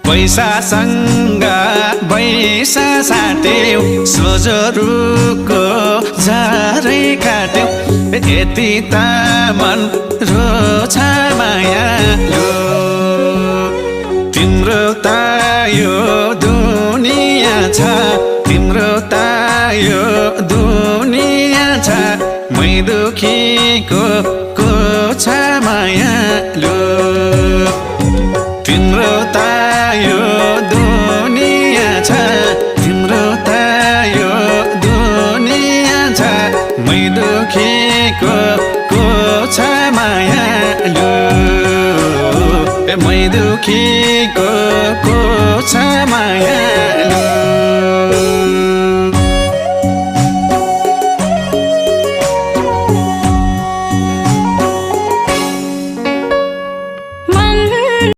पैसासँग पैसा साट्यौ सोझो रुखको झारै काट्यौ यति त मन रोछ मायालु तिम्रो त यो दुनिया छ तिम्रो त यो दुनिया छ मै दुखीको को छ मायालु तिम्रो त यो दुनिया छ तिम्रो त यो दुनिया छ मै दुखीको को छ मायालु मै दुखीको को छ मायालु